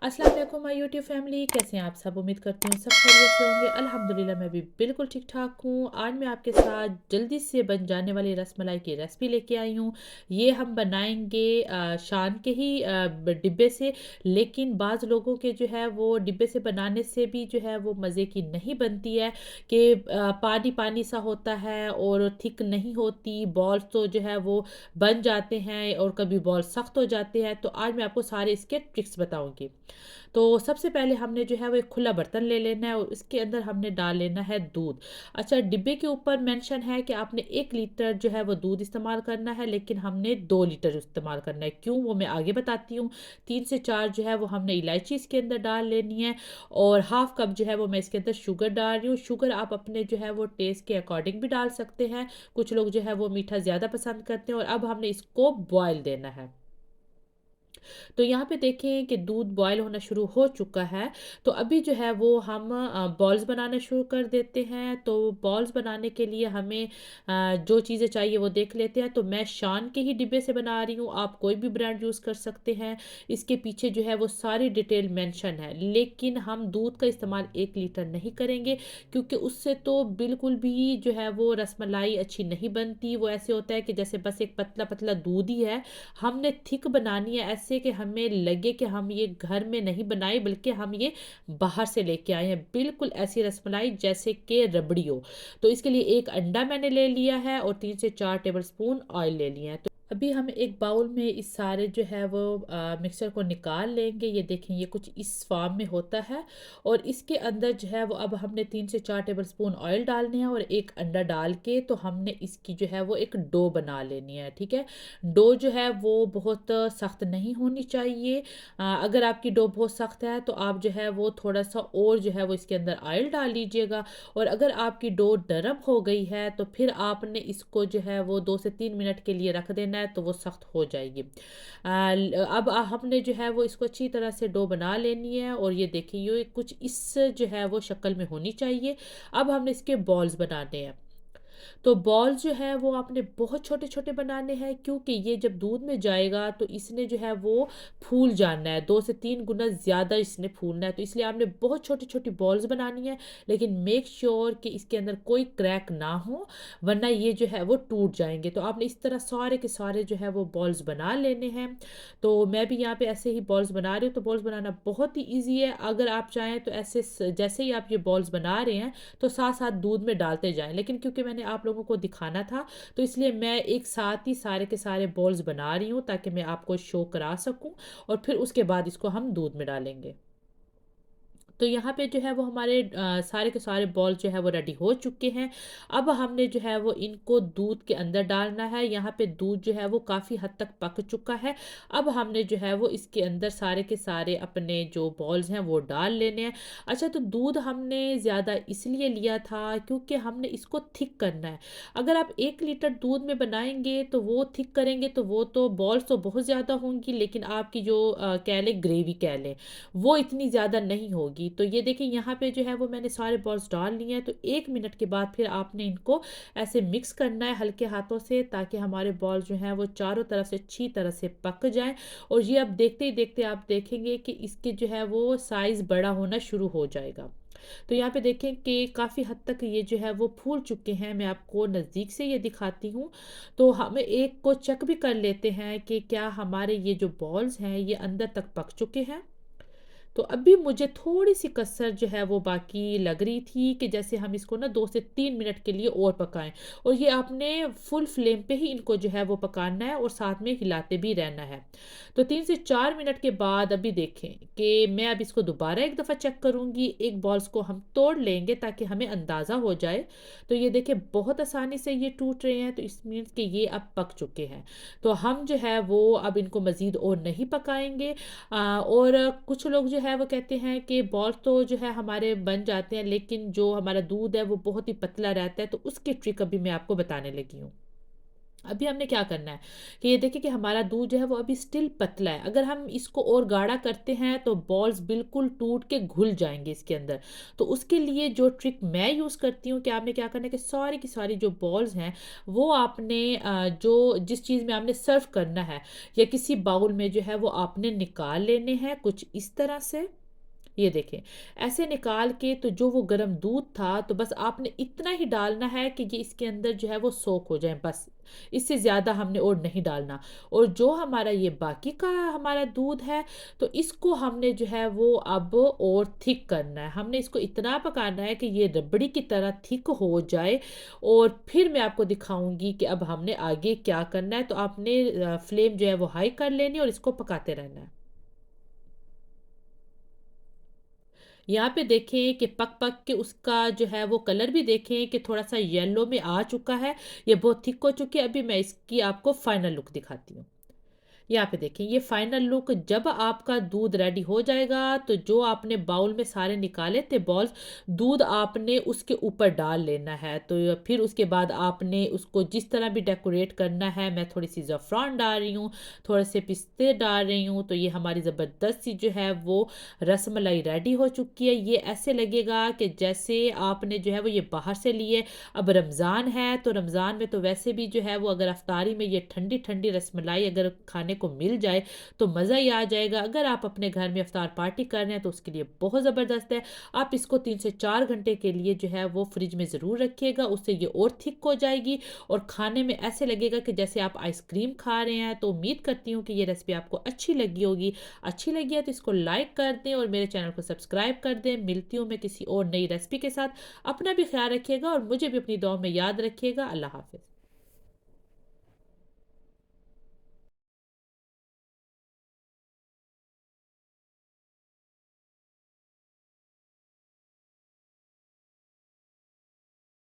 अस्सलाम वालेकुम my YouTube family, कैसे हैं आप सब। उम्मीद करती हूँ सब खैरियत से होंगे। अल्हम्दुलिल्लाह मैं भी बिल्कुल ठीक ठाक हूँ। आज मैं आपके साथ जल्दी से बन जाने वाली रसमलाई की रेसिपी लेके आई हूँ। ये हम बनाएंगे शान के ही डिब्बे से। लेकिन बाज़ लोगों के जो है वो डिब्बे से बनाने से भी जो है वो मज़े की नहीं बनती है कि पानी पानी सा होता है और थिक नहीं होती। बॉल्स तो जो है वो बन जाते हैं और कभी बॉल सख्त हो जाते हैं। तो आज मैं आपको सारे इसके ट्रिक्स बताऊंगी। तो सबसे पहले हमने जो है वो एक खुला बर्तन ले लेना है और इसके अंदर हमने डाल लेना है दूध। अच्छा, डिब्बे के ऊपर मेंशन है कि आपने 1 लीटर जो है वो दूध इस्तेमाल करना है, लेकिन हमने 2 लीटर इस्तेमाल करना है। क्यों, वो मैं आगे बताती हूँ। 3 से 4 जो है वो हमने इलायची इसके अंदर डाल लेनी है और हाफ कप जो है वो मैं इसके अंदर शुगर डाल रही हूँ। शुगर आप अपने जो है वो टेस्ट के अकॉर्डिंग भी डाल सकते हैं। कुछ लोग जो है वो मीठा ज़्यादा पसंद करते हैं। और अब हमने इसको बॉयल देना है। तो यहाँ पे देखें कि दूध बॉयल होना शुरू हो चुका है। तो अभी जो है वो हम बॉल्स बनाना शुरू कर देते हैं। तो बॉल्स बनाने के लिए हमें जो चीज़ें चाहिए वो देख लेते हैं। तो मैं शान के ही डिब्बे से बना रही हूँ, आप कोई भी ब्रांड यूज़ कर सकते हैं। इसके पीछे जो है वो सारी डिटेल मेंशन है। लेकिन हम दूध का इस्तेमाल 1 लीटर नहीं करेंगे, क्योंकि उससे तो बिल्कुल भी जो है वो रसमलाई अच्छी नहीं बनती। वो ऐसे होता है कि जैसे बस एक पतला पतला दूध ही है। हमने थिक बनानी है, ऐसे कि हमें लगे कि हम ये घर में नहीं बनाए बल्कि हम ये बाहर से लेके आए हैं। बिल्कुल ऐसी रसमलाई जैसे कि रबड़ी हो। तो इसके लिए एक अंडा मैंने ले लिया है और 3 से 4 टेबल स्पून ऑयल ले लिया है। तो अभी हम एक बाउल में इस सारे जो है वो मिक्सचर को निकाल लेंगे। ये देखें, ये कुछ इस फॉर्म में होता है। और इसके अंदर जो है वो अब हमने 3 से 4 टेबल स्पून ऑयल डालने हैं और एक अंडा डाल के तो हमने इसकी जो है वो एक डो बना लेनी है। ठीक है, डो जो है वो बहुत सख्त नहीं होनी चाहिए। अगर आपकी डो बहुत सख्त है तो आप जो है वो थोड़ा सा और जो है वो इसके अंदर ऑयल डाल लीजिएगा। और अगर आपकी डो नरम हो गई है तो फिर आपने इसको जो है वो 2 से 3 मिनट के लिए रख देना है, तो वो सख्त हो जाएगी। अब हमने जो है वो इसको अच्छी तरह से डो बना लेनी है। और ये देखिए, ये कुछ इस जो है वो शक्ल में होनी चाहिए। अब हमने इसके बॉल्स बनाने हैं। तो बॉल जो है वो आपने बहुत छोटे छोटे बनाने हैं, क्योंकि ये जब दूध में जाएगा तो इसने जो है वो फूल जाना है। 2 से 3 गुना ज़्यादा इसने फूलना है। तो इसलिए आपने बहुत छोटी छोटी बॉल्स बनानी है। लेकिन मेक श्योर कि इसके अंदर कोई क्रैक ना हो, वरना ये जो है वो टूट जाएंगे। तो आपने इस तरह सारे के सारे जो है वो बॉल्स बना लेने हैं। तो मैं भी यहाँ पे ऐसे ही बॉल्स बना रही हूँ। तो बॉल्स बनाना बहुत ही ईजी है। अगर आप चाहें तो ऐसे जैसे ही आप ये बॉल्स बना रहे हैं तो साथ साथ दूध में डालते जाएं। लेकिन क्योंकि मैंने आप लोगों को दिखाना था, तो इसलिए मैं एक साथ ही सारे के सारे बॉल्स बना रही हूँ ताकि मैं आपको शो करा सकूं। और फिर उसके बाद इसको हम दूध में डालेंगे। तो यहाँ पे जो है वो हमारे सारे के सारे बॉल जो है वो रेडी हो चुके हैं। अब हमने जो है वो इनको दूध के अंदर डालना है। यहाँ पे दूध जो है वो काफ़ी हद तक पक चुका है। अब हमने जो है वो इसके अंदर सारे के सारे अपने जो बॉल्स हैं वो डाल लेने हैं। अच्छा, तो दूध हमने ज़्यादा इसलिए लिया था क्योंकि हमने इसको थिक करना है। अगर आप 1 लीटर दूध में बनाएंगे तो वो थिक करेंगे तो वो तो बॉल्स तो बहुत ज़्यादा होंगी, लेकिन आपकी जो कह लें ग्रेवी कह लें, वो इतनी ज़्यादा नहीं होगी। तो ये देखिए, यहाँ पे जो है वो मैंने सारे बॉल्स डाल लिए हैं। तो 1 मिनट के बाद फिर आपने इनको ऐसे मिक्स करना है हल्के हाथों से, ताकि हमारे बॉल जो हैं वो चारों तरफ से अच्छी तरह से पक जाएं। और ये अब देखते ही देखते आप देखेंगे कि इसके जो है वो साइज़ बड़ा होना शुरू हो जाएगा। तो यहाँ पे देखें कि काफ़ी हद तक ये जो है वो फूल चुके हैं। मैं आपको नज़दीक से ये दिखाती हूँ। तो हम एक को चेक भी कर लेते हैं कि क्या हमारे ये जो बॉल्स हैं ये अंदर तक पक चुके हैं। तो अभी मुझे थोड़ी सी कसर जो है वो बाकी लग रही थी कि जैसे हम इसको ना 2 से 3 मिनट के लिए और पकाएं। और ये आपने फुल फ्लेम पे ही इनको जो है वो पकाना है और साथ में हिलाते भी रहना है। तो 3 से 4 मिनट के बाद अभी देखें कि मैं अब इसको दोबारा एक दफ़ा चेक करूँगी। एक बॉल्स को हम तोड़ लेंगे ताकि हमें अंदाज़ा हो जाए। तो ये देखें, बहुत आसानी से ये टूट रहे हैं। तो इस मीन्स कि ये अब पक चुके हैं। तो हम जो है वो अब इनको मज़ीद और नहीं पकाएंगे। और कुछ लोग जो है वो कहते हैं कि बॉल तो जो है हमारे बन जाते हैं, लेकिन जो हमारा दूध है वो बहुत ही पतला रहता है। तो उसकी ट्रिक अभी मैं आपको बताने लगी हूँ। अभी हमने क्या करना है कि ये देखिए कि हमारा दूध जो है वो अभी स्टिल पतला है। अगर हम इसको और गाढ़ा करते हैं तो बॉल्स बिल्कुल टूट के घुल जाएंगे इसके अंदर। तो उसके लिए जो ट्रिक मैं यूज़ करती हूँ कि आपने क्या करना है कि सारी की सारी जो बॉल्स हैं वो आपने जो जिस चीज़ में आपने सर्व करना है या किसी बाउल में जो है वो आपने निकाल लेने हैं कुछ इस तरह से। ये देखें, ऐसे निकाल के तो जो वो गर्म दूध था तो बस आपने इतना ही डालना है कि ये इसके अंदर जो है वो सोक हो जाए बस। इससे ज़्यादा हमने और नहीं डालना। और जो हमारा ये बाकी का हमारा दूध है तो इसको हमने जो है वो अब और थिक करना है। हमने इसको इतना पकाना है कि ये रबड़ी की तरह थिक हो जाए। और फिर मैं आपको दिखाऊंगी कि अब हमने आगे क्या करना है। तो आपने फ्लेम जो है वो हाई कर लेनी और इसको पकाते रहना है। यहाँ पे देखें कि पक पक के उसका जो है वो कलर भी देखें कि थोड़ा सा येलो में आ चुका है। ये बहुत थिक हो चुकी है। अभी मैं इसकी आपको फाइनल लुक दिखाती हूँ। यहाँ पे देखें ये फाइनल लुक। जब आपका दूध रेडी हो जाएगा तो जो आपने बाउल में सारे निकाले थे बॉल्स, दूध आपने उसके ऊपर डाल लेना है। तो फिर उसके बाद आपने उसको जिस तरह भी डेकोरेट करना है, मैं थोड़ी सी ज़फ़रान डाल रही हूँ, थोड़े से पिस्ते डाल रही हूँ। तो ये हमारी ज़बरदस्त सी जो है वो रसमलाई रेडी हो चुकी है। ये ऐसे लगेगा कि जैसे आपने जो है वो ये बाहर से लिए। अब रमज़ान है तो रमज़ान में तो वैसे भी जो है वो अगर अफ्तारी में ये ठंडी ठंडी रसमलाई अगर खाने को मिल जाए तो मज़ा ही आ जाएगा। अगर आप अपने घर में अफ्तार पार्टी कर रहे हैं तो उसके लिए बहुत ज़बरदस्त है। आप इसको 3 से 4 घंटे के लिए जो है वो फ्रिज में ज़रूर रखिएगा, उससे ये और थिक हो जाएगी और खाने में ऐसे लगेगा कि जैसे आप आइसक्रीम खा रहे हैं। तो उम्मीद करती हूँ कि ये रेसिपी आपको अच्छी लगी होगी। अच्छी लगी है तो इसको लाइक कर दें और मेरे चैनल को सब्सक्राइब कर दें। मिलती हूँ मैं किसी और नई रेसिपी के साथ। अपना भी ख्याल रखिएगा और मुझे भी अपनी दुआ में याद रखिएगा। अल्लाह हाफ़िज़।